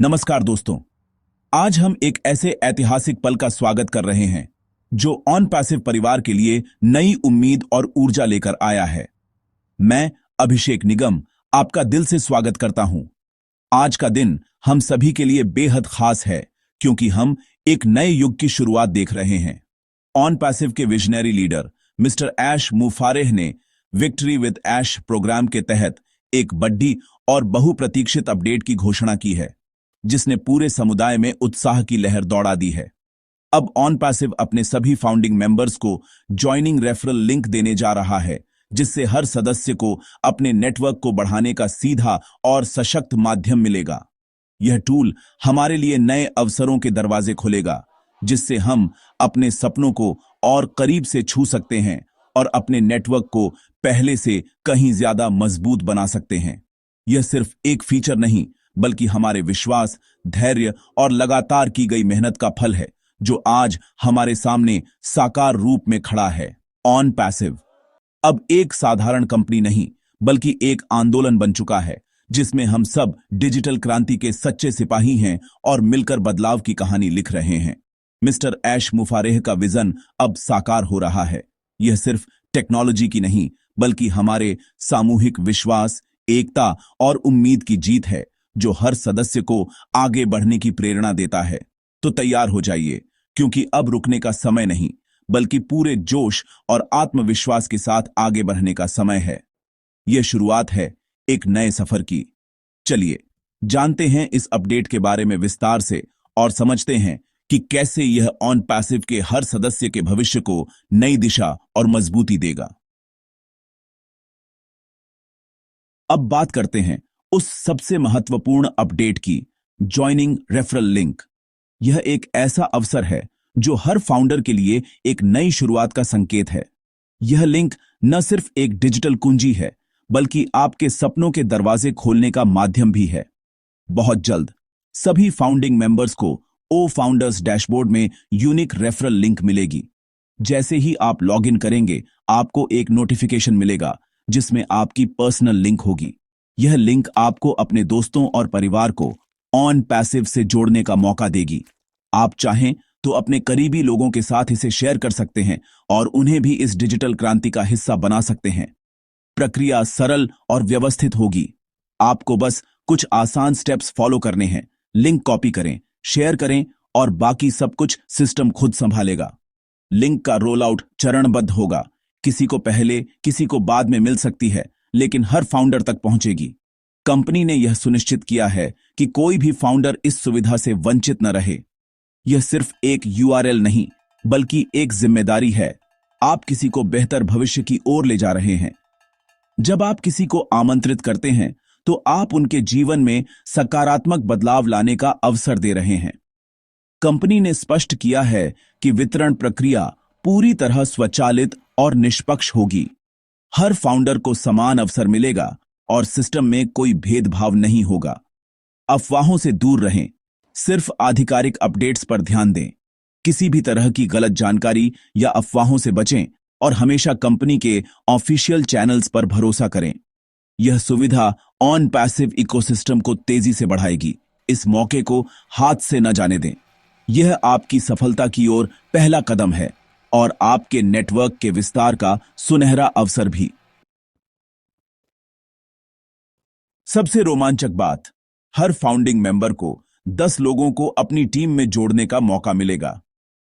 नमस्कार दोस्तों। आज हम एक ऐसे ऐतिहासिक पल का स्वागत कर रहे हैं जो ऑन पैसिव परिवार के लिए नई उम्मीद और ऊर्जा लेकर आया है। मैं अभिषेक निगम आपका दिल से स्वागत करता हूं। आज का दिन हम सभी के लिए बेहद खास है क्योंकि हम एक नए युग की शुरुआत देख रहे हैं। ऑन पैसिव के विजनरी लीडर मिस्टर ऐश मुफारेह ने विक्ट्री विद ऐश प्रोग्राम के तहत एक बड़ी और बहुप्रतीक्षित अपडेट की घोषणा की है जिसने पूरे समुदाय में उत्साह की लहर दौड़ा दी है। अब ऑन पैसिव अपने सभी फाउंडिंग मेंबर्स को ज्वाइनिंग रेफरल लिंक देने जा रहा है जिससे हर सदस्य को अपने नेटवर्क को बढ़ाने का सीधा और सशक्त माध्यम मिलेगा। यह टूल हमारे लिए नए अवसरों के दरवाजे खोलेगा जिससे हम अपने सपनों को और करीब से छू सकते हैं और अपने नेटवर्क को पहले से कहीं ज्यादा मजबूत बना सकते हैं। यह सिर्फ एक फीचर नहीं बल्कि हमारे विश्वास, धैर्य और लगातार की गई मेहनत का फल है जो आज हमारे सामने साकार रूप में खड़ा है। ऑन पैसिव अब एक साधारण कंपनी नहीं बल्कि एक आंदोलन बन चुका है जिसमें हम सब डिजिटल क्रांति के सच्चे सिपाही हैं और मिलकर बदलाव की कहानी लिख रहे हैं। मिस्टर ऐश मुफारेह का विजन अब साकार हो रहा है। यह सिर्फ टेक्नोलॉजी की नहीं बल्कि हमारे सामूहिक विश्वास, एकता और उम्मीद की जीत है जो हर सदस्य को आगे बढ़ने की प्रेरणा देता है। तो तैयार हो जाइए क्योंकि अब रुकने का समय नहीं बल्कि पूरे जोश और आत्मविश्वास के साथ आगे बढ़ने का समय है। यह शुरुआत है एक नए सफर की। चलिए जानते हैं इस अपडेट के बारे में विस्तार से और समझते हैं कि कैसे यह ऑन पैसिव के हर सदस्य के भविष्य को नई दिशा और मजबूती देगा। अब बात करते हैं उस सबसे महत्वपूर्ण अपडेट की, ज्वाइनिंग रेफरल लिंक। यह एक ऐसा अवसर है जो हर फाउंडर के लिए एक नई शुरुआत का संकेत है। यह लिंक न सिर्फ एक डिजिटल कुंजी है बल्कि आपके सपनों के दरवाजे खोलने का माध्यम भी है। बहुत जल्द सभी फाउंडिंग मेंबर्स को ओ फाउंडर्स डैशबोर्ड में यूनिक रेफरल लिंक मिलेगी। जैसे ही आप लॉगिन करेंगे आपको एक नोटिफिकेशन मिलेगा जिसमें आपकी पर्सनल लिंक होगी। यह लिंक आपको अपने दोस्तों और परिवार को ऑन पैसिव से जोड़ने का मौका देगी। आप चाहें तो अपने करीबी लोगों के साथ इसे शेयर कर सकते हैं और उन्हें भी इस डिजिटल क्रांति का हिस्सा बना सकते हैं। प्रक्रिया सरल और व्यवस्थित होगी। आपको बस कुछ आसान स्टेप्स फॉलो करने हैं। लिंक कॉपी करें, शेयर करें और बाकी सब कुछ सिस्टम खुद संभालेगा। लिंक का रोल आउट चरणबद्ध होगा। किसी को पहले किसी को बाद में मिल सकती है लेकिन हर फाउंडर तक पहुंचेगी। कंपनी ने यह सुनिश्चित किया है कि कोई भी फाउंडर इस सुविधा से वंचित न रहे। यह सिर्फ एक यूआरएल नहीं बल्कि एक जिम्मेदारी है। आप किसी को बेहतर भविष्य की ओर ले जा रहे हैं। जब आप किसी को आमंत्रित करते हैं तो आप उनके जीवन में सकारात्मक बदलाव लाने का अवसर दे रहे हैं। कंपनी ने स्पष्ट किया है कि वितरण प्रक्रिया पूरी तरह स्वचालित और निष्पक्ष होगी। हर फाउंडर को समान अवसर मिलेगा और सिस्टम में कोई भेदभाव नहीं होगा। अफवाहों से दूर रहें, सिर्फ आधिकारिक अपडेट्स पर ध्यान दें। किसी भी तरह की गलत जानकारी या अफवाहों से बचें और हमेशा कंपनी के ऑफिशियल चैनल्स पर भरोसा करें। यह सुविधा ऑन पैसिव इकोसिस्टम को तेजी से बढ़ाएगी। इस मौके को हाथ से न जाने दें। यह आपकी सफलता की ओर पहला कदम है और आपके नेटवर्क के विस्तार का सुनहरा अवसर भी। सबसे रोमांचक बात, हर फाउंडिंग मेंबर को 10 लोगों को अपनी टीम में जोड़ने का मौका मिलेगा।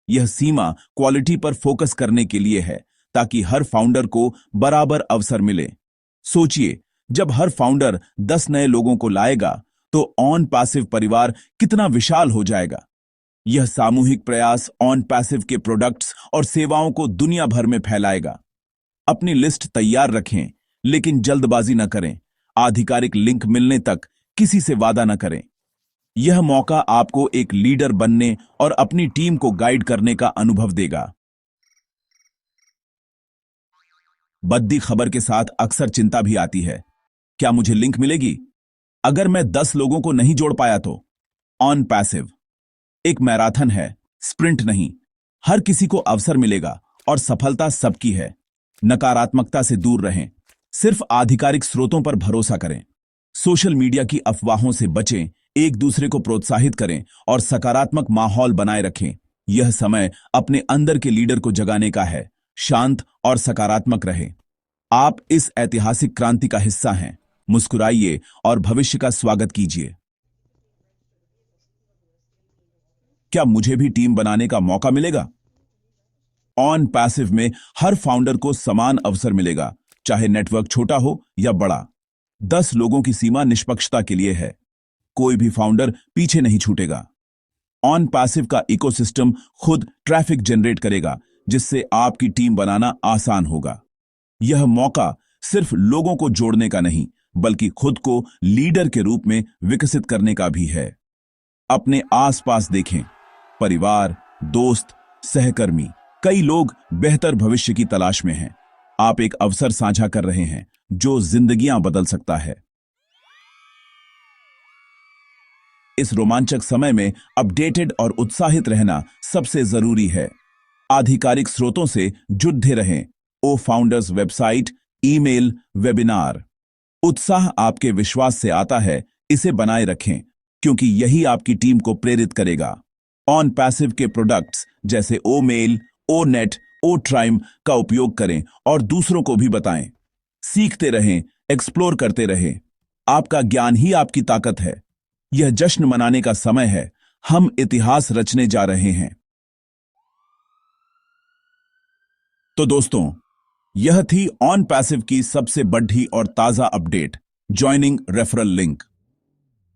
यह सीमा क्वालिटी पर फोकस करने के लिए है ताकि हर फाउंडर को बराबर अवसर मिले। सोचिए, जब हर फाउंडर 10 नए लोगों को लाएगा तो ऑन पैसिव परिवार कितना विशाल हो जाएगा। यह सामूहिक प्रयास ऑन पैसिव के प्रोडक्ट्स और सेवाओं को दुनिया भर में फैलाएगा। अपनी लिस्ट तैयार रखें लेकिन जल्दबाजी न करें। आधिकारिक लिंक मिलने तक किसी से वादा न करें। यह मौका आपको एक लीडर बनने और अपनी टीम को गाइड करने का अनुभव देगा। बद्दी खबर के साथ अक्सर चिंता भी आती है, क्या मुझे लिंक मिलेगी अगर मैं 10 लोगों को नहीं जोड़ पाया तो? ऑन पैसिव एक मैराथन है, स्प्रिंट नहीं। हर किसी को अवसर मिलेगा और सफलता सबकी है। नकारात्मकता से दूर रहें, सिर्फ आधिकारिक स्रोतों पर भरोसा करें। सोशल मीडिया की अफवाहों से बचें एक दूसरे को प्रोत्साहित करें और सकारात्मक माहौल बनाए रखें। यह समय अपने अंदर के लीडर को जगाने का है। शांत और सकारात्मक रहे। आप इस ऐतिहासिक क्रांति का हिस्सा हैं। मुस्कुराइए और भविष्य का स्वागत कीजिए। क्या मुझे भी टीम बनाने का मौका मिलेगा? ऑन पैसिव में हर फाउंडर को समान अवसर मिलेगा, चाहे नेटवर्क छोटा हो या बड़ा। 10 लोगों की सीमा निष्पक्षता के लिए है। कोई भी फाउंडर पीछे नहीं छूटेगा। ऑन पैसिव का इकोसिस्टम खुद ट्रैफिक जनरेट करेगा, जिससे आपकी टीम बनाना आसान होगा। यह मौका सिर्फ लोगों को जोड़ने का नहीं, बल्कि खुद को लीडर के रूप में विकसित करने का भी है। अपने आसपास देखें। परिवार, दोस्त, सहकर्मी, कई लोग बेहतर भविष्य की तलाश में हैं। आप एक अवसर साझा कर रहे हैं जो जिंदगियां बदल सकता है। इस रोमांचक समय में अपडेटेड और उत्साहित रहना सबसे जरूरी है। आधिकारिक स्रोतों से जुड़े रहें। ओ फाउंडर्स वेबसाइट, ईमेल, वेबिनार। उत्साह आपके विश्वास से आता है। इसे बनाए रखें, क्योंकि यही आपकी टीम को प्रेरित करेगा। ऑन पैसिव के प्रोडक्ट्स जैसे ओ मेल, ओ नेट, ओ ट्राइम का उपयोग करें और दूसरों को भी बताएं। सीखते रहें, एक्सप्लोर करते रहें। आपका ज्ञान ही आपकी ताकत है। यह जश्न मनाने का समय है। हम इतिहास रचने जा रहे हैं। तो दोस्तों, यह थी ऑन पैसिव की सबसे बड़ी और ताजा अपडेट, ज्वाइनिंग रेफरल लिंक।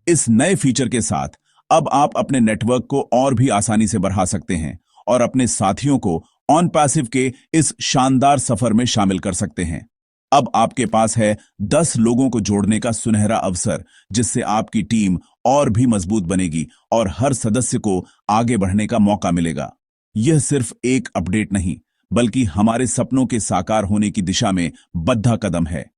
इस नए फीचर के साथ अब आप अपने नेटवर्क को और भी आसानी से बढ़ा सकते हैं और अपने साथियों को ऑन पैसिव के इस शानदार सफर में शामिल कर सकते हैं। अब आपके पास है 10 लोगों को जोड़ने का सुनहरा अवसर, जिससे आपकी टीम और भी मजबूत बनेगी और हर सदस्य को आगे बढ़ने का मौका मिलेगा। यह सिर्फ एक अपडेट नहीं, बल्कि हमारे सपनों के साकार होने की दिशा में बद्धा कदम है।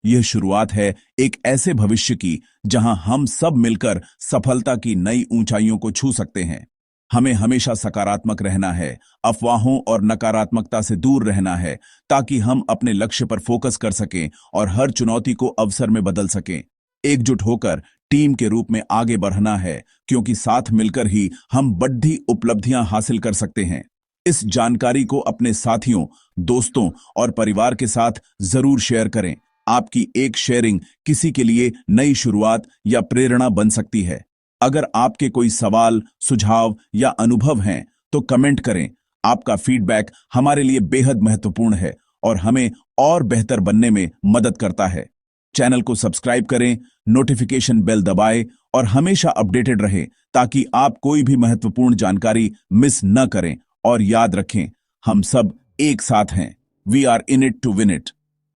यह शुरुआत है एक ऐसे भविष्य की जहां हम सब मिलकर सफलता की नई ऊंचाइयों को छू सकते हैं। हमें हमेशा सकारात्मक रहना है, अफवाहों और नकारात्मकता से दूर रहना है, ताकि हम अपने लक्ष्य पर फोकस कर सकें और हर चुनौती को अवसर में बदल सकें। एकजुट होकर टीम के रूप में आगे बढ़ना है, क्योंकि साथ मिलकर ही हम बड़ी उपलब्धियां हासिल कर सकते हैं। इस जानकारी को अपने साथियों, दोस्तों और परिवार के साथ जरूर शेयर करें। आपकी एक शेयरिंग किसी के लिए नई शुरुआत या प्रेरणा बन सकती है। अगर आपके कोई सवाल, सुझाव या अनुभव हैं, तो कमेंट करें। आपका फीडबैक हमारे लिए बेहद महत्वपूर्ण है और हमें और बेहतर बनने में मदद करता है। चैनल को सब्सक्राइब करें, नोटिफिकेशन बेल दबाएं और हमेशा अपडेटेड रहें, ताकि आप कोई भी महत्वपूर्ण जानकारी मिस न करें। और याद रखें, हम सब एक साथ हैं। We are in it to win it.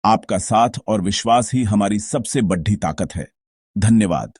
आपका साथ और विश्वास ही हमारी सबसे बड़ी ताकत है। धन्यवाद।